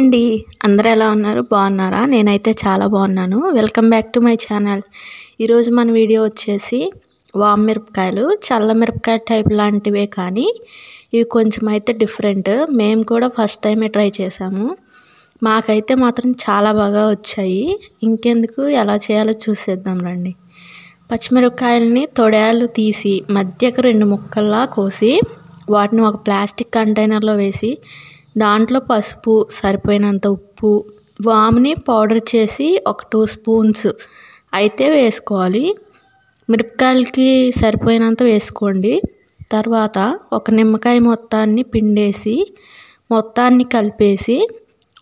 అండి. అందరూ ఎలా ఉన్నారు? బాగున్నారా? నేనైతే చాలా బాగున్నాను. Welcome back to my channel. ఈరోజు మన వీడియో వచ్చేసి వామ్ మిరపకాయలు, చల్ల మిరపకాయ టైప్ లాంటివే కానీ ఇవి కొంచెం అయితే డిఫరెంట్. మేము కూడా ఫస్ట్ టైమే ట్రై చేసాము. మాకైతే మాత్రం చాలా బాగా వచ్చాయి. ఇంకెందుకు ఎలా చేయాలో చూసేద్దాం రండి. పచ్చిమిరపకాయలని తొడాలు తీసి మధ్యకు 2 ముక్కల్లా కోసి వాటిని ఒక ప్లాస్టిక్ కంటైనర్లో వేసి దాంట్లో పసుపు, సరిపోయినంత ఉప్పు, వాముని పౌడర్ చేసి ఒక 2 స్పూన్స్ అయితే వేసుకోవాలి. మిరపకాయలకి సరిపోయినంత వేసుకోండి. తర్వాత ఒక నిమ్మకాయ మొత్తాన్ని పిండేసి మొత్తాన్ని కలిపేసి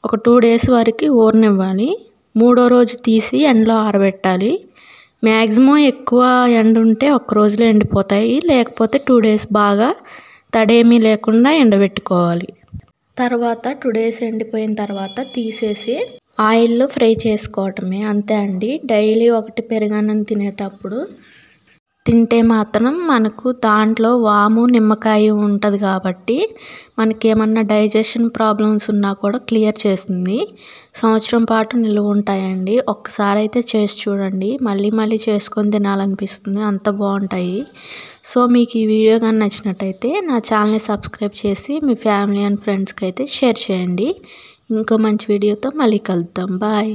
ఒక 2 డేస్ వరకు ఊరనివ్వాలి. 3వ రోజు తీసి ఎండలో ఆరబెట్టాలి. మ్యాక్సిమం ఎక్కువ ఎండ ఉంటే ఒక రోజులో ఎండిపోతాయి, లేకపోతే 2 డేస్ బాగా తడేమీ లేకుండా ఎండబెట్టుకోవాలి. తర్వాత 2 డేస్ ఎండిపోయిన తర్వాత తీసేసి ఆయిల్లో ఫ్రై చేసుకోవటమే, అంతే అండి. డైలీ ఒకటి పెరుగన్నం తినేటప్పుడు తింటే మాత్రం మనకు దాంట్లో వాము, నిమ్మకాయ ఉంటుంది కాబట్టి మనకి ఏమన్నా డైజెషన్ ప్రాబ్లమ్స్ ఉన్నా కూడా క్లియర్ చేస్తుంది. సంవత్సరం పాటు నిలువ ఉంటాయండి. ఒక్కసారి అయితే చేసి చూడండి, మళ్ళీ మళ్ళీ చేసుకొని తినాలనిపిస్తుంది, అంత బాగుంటాయి. సో మీకు ఈ వీడియో కానీ నచ్చినట్టయితే నా ఛానల్ని సబ్స్క్రైబ్ చేసి మీ ఫ్యామిలీ అండ్ ఫ్రెండ్స్కి అయితే షేర్ చేయండి. ఇంకో మంచి వీడియోతో మళ్ళీ కలుద్దాం. బాయ్.